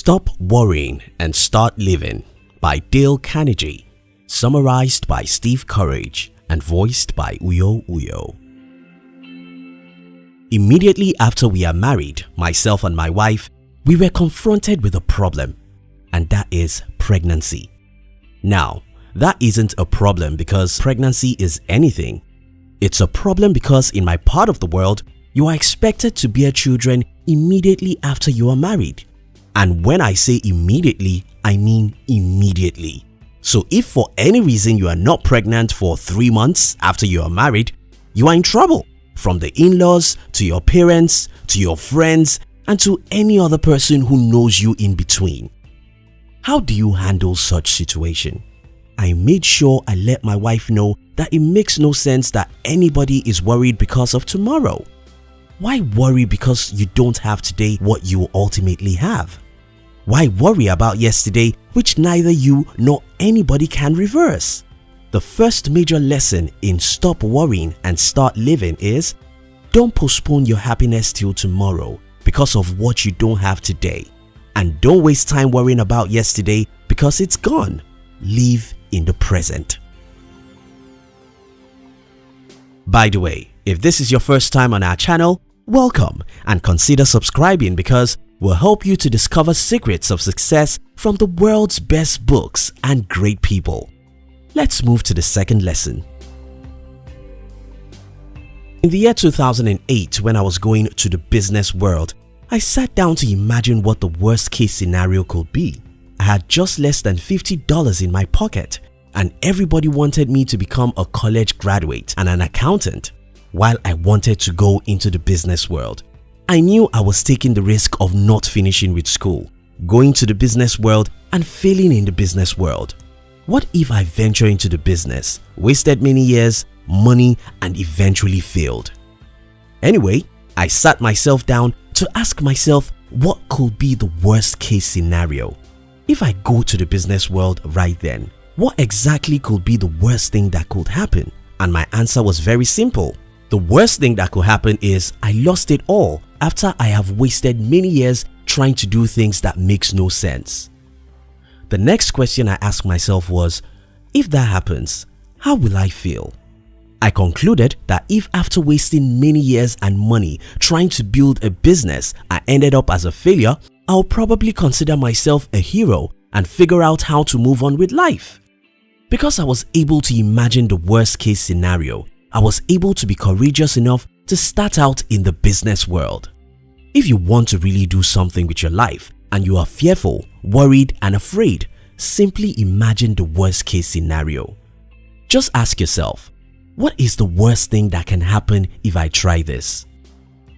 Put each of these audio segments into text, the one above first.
Stop Worrying and Start Living by Dale Carnegie, summarized by Steve Courage and voiced by Uyo Uyo. Immediately after we are married, myself and my wife, we were confronted with a problem, and that is pregnancy. Now, that isn't a problem because pregnancy is anything. It's a problem because in my part of the world, you are expected to bear children immediately after you are married. And when I say immediately, I mean immediately. So if for any reason you are not pregnant for 3 months after you are married, you are in trouble, from the in-laws to your parents to your friends and to any other person who knows you in between. How do you handle such situation? I made sure I let my wife know that it makes no sense that anybody is worried because of tomorrow. Why worry because you don't have today what you will ultimately have? Why worry about yesterday which neither you nor anybody can reverse? The first major lesson in Stop Worrying and Start Living is don't postpone your happiness till tomorrow because of what you don't have today. And don't waste time worrying about yesterday because it's gone. Live in the present. By the way, if this is your first time on our channel, welcome and consider subscribing because we'll help you to discover secrets of success from the world's best books and great people. Let's move to the second lesson. In the year 2008, when I was going to the business world, I sat down to imagine what the worst case scenario could be. I had just less than $50 in my pocket, and everybody wanted me to become a college graduate and an accountant, while I wanted to go into the business world. I knew I was taking the risk of not finishing with school, going to the business world and failing in the business world. What if I venture into the business, wasted many years, money, and eventually failed? Anyway, I sat myself down to ask myself what could be the worst case scenario. If I go to the business world right then, what exactly could be the worst thing that could happen? And my answer was very simple. The worst thing that could happen is I lost it all after I have wasted many years trying to do things that makes no sense. The next question I asked myself was, if that happens, how will I feel? I concluded that if after wasting many years and money trying to build a business, I ended up as a failure, I'll probably consider myself a hero and figure out how to move on with life. Because I was able to imagine the worst case scenario, I was able to be courageous enough to start out in the business world. If you want to really do something with your life and you are fearful, worried and afraid, simply imagine the worst case scenario. Just ask yourself, what is the worst thing that can happen if I try this?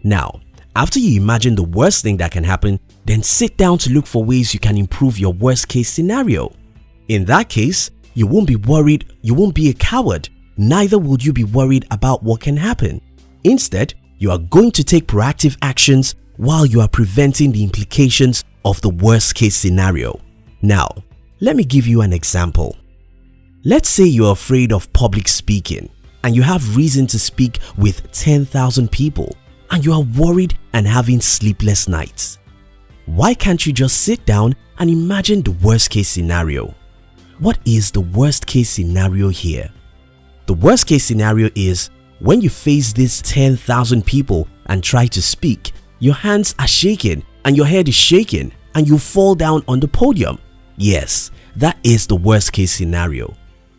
Now, after you imagine the worst thing that can happen, then sit down to look for ways you can improve your worst case scenario. In that case, you won't be worried, you won't be a coward, neither will you be worried about what can happen. Instead, you are going to take proactive actions while you are preventing the implications of the worst case scenario. Now, let me give you an example. Let's say you're afraid of public speaking and you have reason to speak with 10,000 people and you are worried and having sleepless nights. Why can't you just sit down and imagine the worst case scenario? What is the worst case scenario here? The worst case scenario is when you face these 10,000 people and try to speak, your hands are shaking and your head is shaking and you fall down on the podium. Yes, that is the worst case scenario.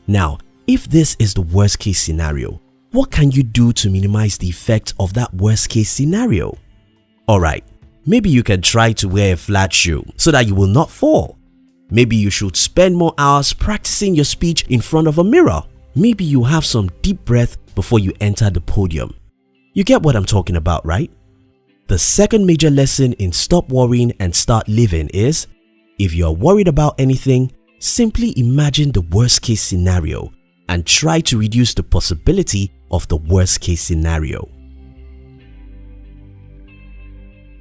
Now, if this is the worst case scenario, what can you do to minimize the effect of that worst case scenario? Alright, maybe you can try to wear a flat shoe so that you will not fall. Maybe you should spend more hours practicing your speech in front of a mirror. Maybe you have some deep breath before you enter the podium. You get what I'm talking about, right? The second major lesson in Stop Worrying and Start Living is, if you are worried about anything, simply imagine the worst case scenario and try to reduce the possibility of the worst case scenario.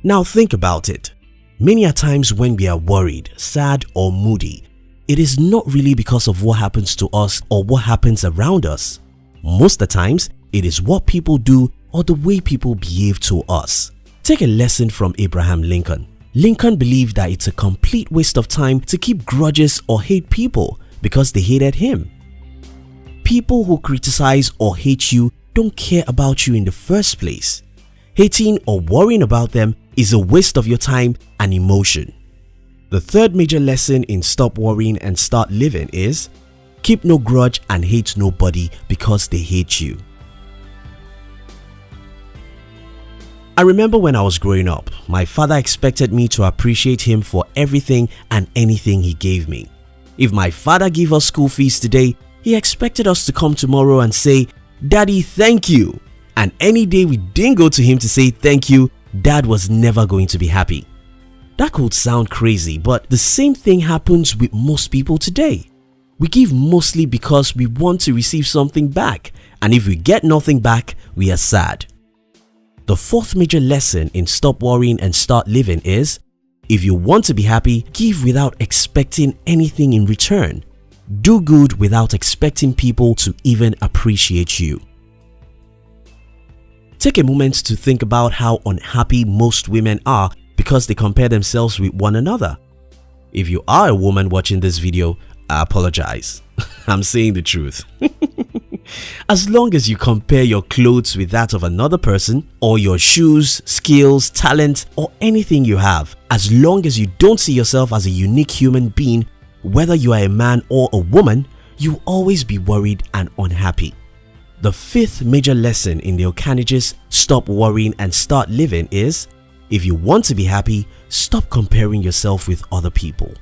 Now think about it. Many a times when we are worried, sad or moody, it is not really because of what happens to us or what happens around us. Most of the times, it is what people do or the way people behave to us. Take a lesson from Abraham Lincoln. Lincoln believed that it's a complete waste of time to keep grudges or hate people because they hated him. People who criticize or hate you don't care about you in the first place. Hating or worrying about them is a waste of your time and emotion. The third major lesson in Stop Worrying and Start Living is keep no grudge and hate nobody because they hate you. I remember when I was growing up, my father expected me to appreciate him for everything and anything he gave me. If my father gave us school fees today, he expected us to come tomorrow and say, "Daddy, thank you." And any day we didn't go to him to say thank you, Dad was never going to be happy. That could sound crazy, but the same thing happens with most people today. We give mostly because we want to receive something back, and if we get nothing back, we are sad. The fourth major lesson in Stop Worrying and Start Living is, if you want to be happy, give without expecting anything in return. Do good without expecting people to even appreciate you. Take a moment to think about how unhappy most women are because they compare themselves with one another. If you are a woman watching this video, I apologize. I'm saying the truth. As long as you compare your clothes with that of another person, or your shoes, skills, talent, or anything you have, as long as you don't see yourself as a unique human being, whether you are a man or a woman, you'll always be worried and unhappy. The fifth major lesson in Dale Carnegie's Stop Worrying and Start Living is, if you want to be happy, stop comparing yourself with other people.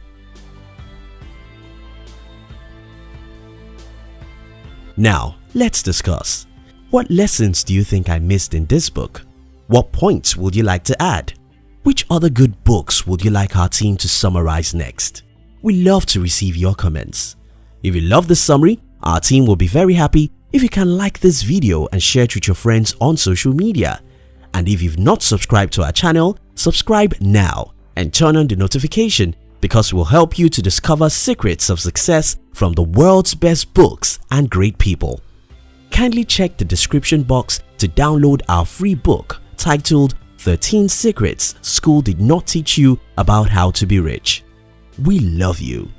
Now, let's discuss. What lessons do you think I missed in this book? What points would you like to add? Which other good books would you like our team to summarize next? We love to receive your comments. If you love this summary, our team will be very happy if you can like this video and share it with your friends on social media. And if you've not subscribed to our channel, subscribe now and turn on the notification, because we'll help you to discover secrets of success from the world's best books and great people. Kindly check the description box to download our free book titled 13 Secrets School Did Not Teach You About How to Be Rich. We love you.